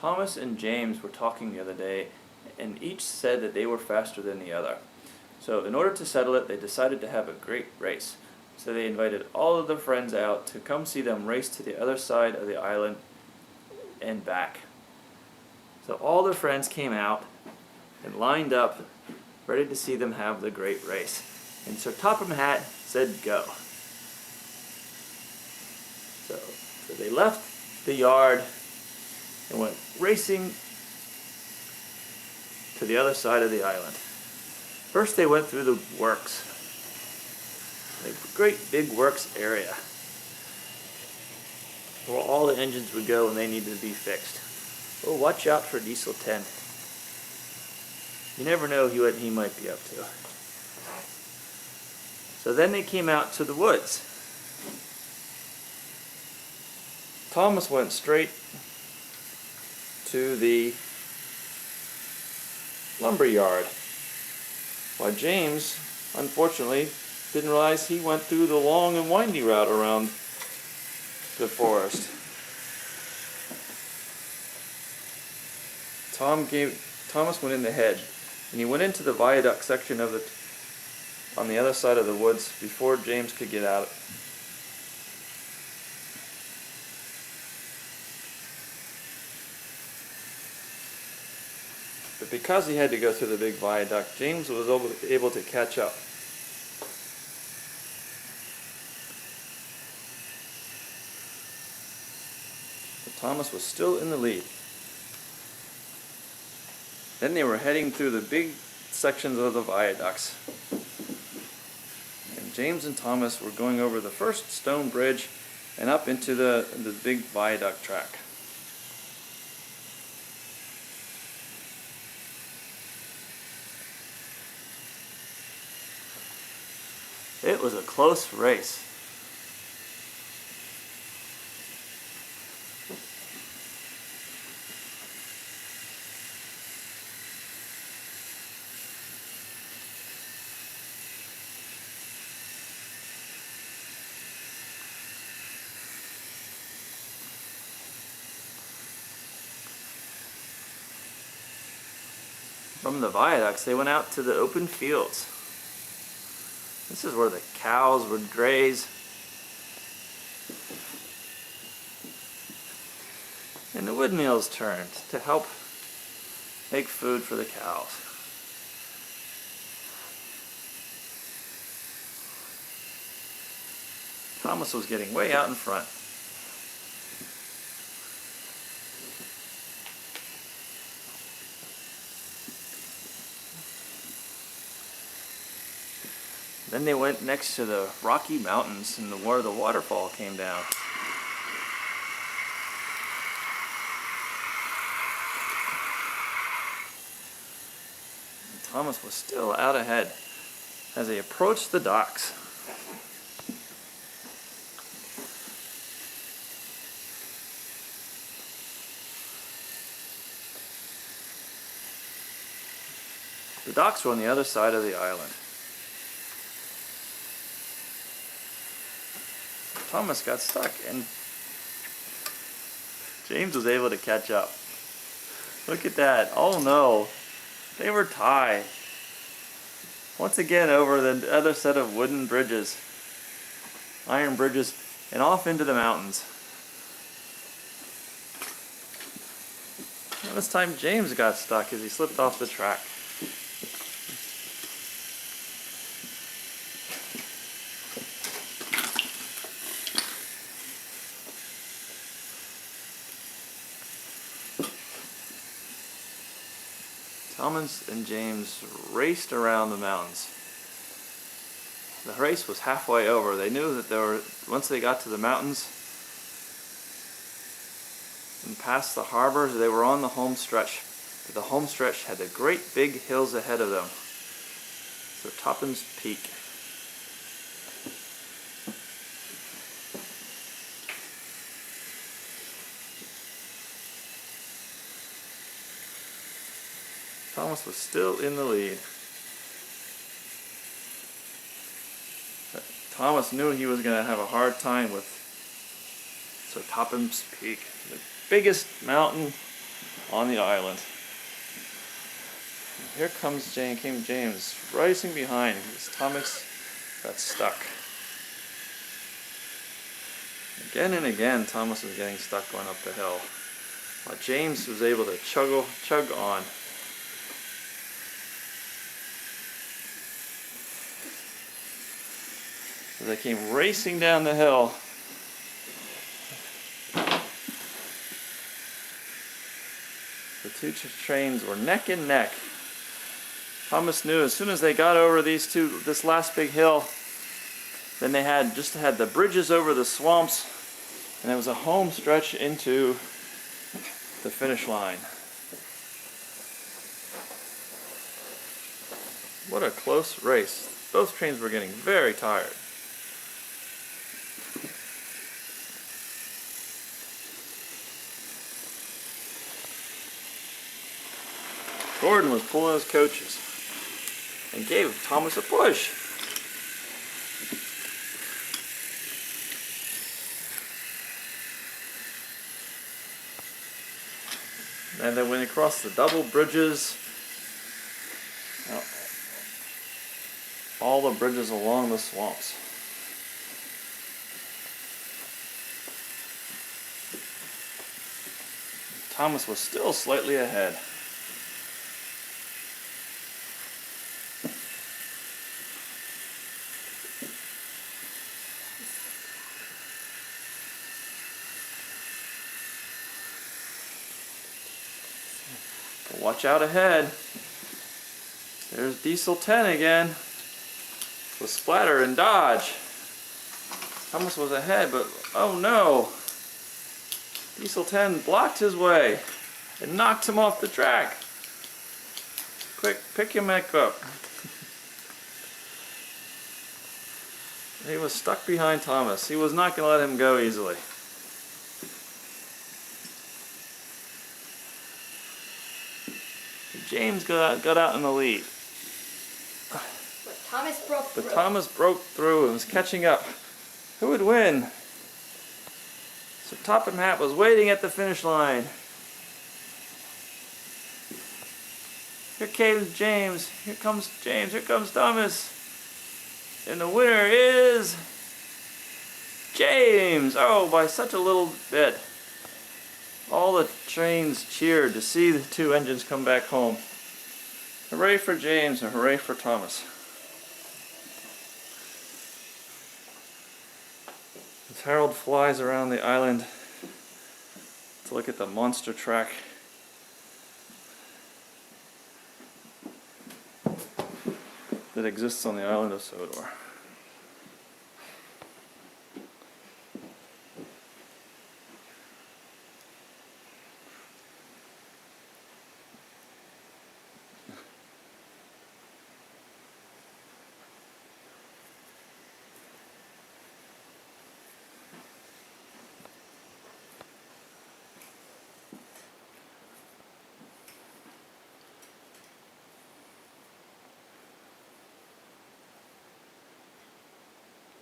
Thomas and James were talking the other day, and each said that they were faster than the other. So in order to settle it, they decided to have a great race. So they invited all of their friends out to come see them race to the other side of the island and back. So all their friends came out and lined up, ready to see them have the great race. And Sir Topham Hatt said go. So they left the yard and went racing to the other side of the island. First they went through the works, a great big works area where all the engines would go when they needed to be fixed. Oh, watch out for Diesel 10. You never know what he might be up to. So then they came out to the woods. Thomas went straight to the lumber yard, while James, unfortunately, didn't realize he went through the long and windy route around the forest. Thomas went in the hedge, and he went into the viaduct section of it on the other side of the woods before James could get out. But because he had to go through the big viaduct, James was able to catch up. But Thomas was still in the lead. Then they were heading through the big sections of the viaducts. And James and Thomas were going over the first stone bridge and up into the big viaduct track. It was a close race. From the viaducts, they went out to the open fields. This is where the cows would graze. And the wood mills turned to help make food for the cows. Thomas was getting way out in front. Then they went next to the Rocky Mountains and where the waterfall came down. And Thomas was still out ahead as they approached the docks. The docks were on the other side of the island. Thomas got stuck and James was able to catch up. Look at that. Oh no. They were tied. Once again over the other set of wooden bridges. Iron bridges and off into the mountains. And this time James got stuck as he slipped off the track. Thomas and James raced around the mountains. The race was halfway over. They knew that once they got to the mountains and past the harbor, they were on the home stretch. But the home stretch had the great big hills ahead of them. So Topham's Peak. Thomas was still in the lead. But Thomas knew he was going to have a hard time with Sir Topham's Peak, the biggest mountain on the island. Here comes King James racing behind because Thomas got stuck. Again and again, Thomas was getting stuck going up the hill, while James was able to chug on. So they came racing down the hill. The two trains were neck and neck. Thomas knew as soon as they got over this last big hill, then they just had the bridges over the swamps, and it was a home stretch into the finish line. What a close race. Both trains were getting very tired. Gordon was pulling his coaches and gave Thomas a push. And then when he crossed the double bridges, all the bridges along the swamps. Thomas was still slightly ahead. But watch out ahead. There's Diesel 10 again with Splatter and Dodge. Thomas was ahead, but oh no! Diesel 10 blocked his way and knocked him off the track. Quick, pick him back up. He was stuck behind Thomas. He was not going to let him go easily. James got out in the lead. But Thomas broke through and was catching up. Who would win? So Topham Hatt was waiting at the finish line. Here came James. Here comes James. Here comes Thomas. And the winner is James. Oh, by such a little bit. All the trains cheered to see the two engines come back home. Hooray for James and hooray for Thomas. As Harold flies around the island to look at the monster track that exists on the island of Sodor.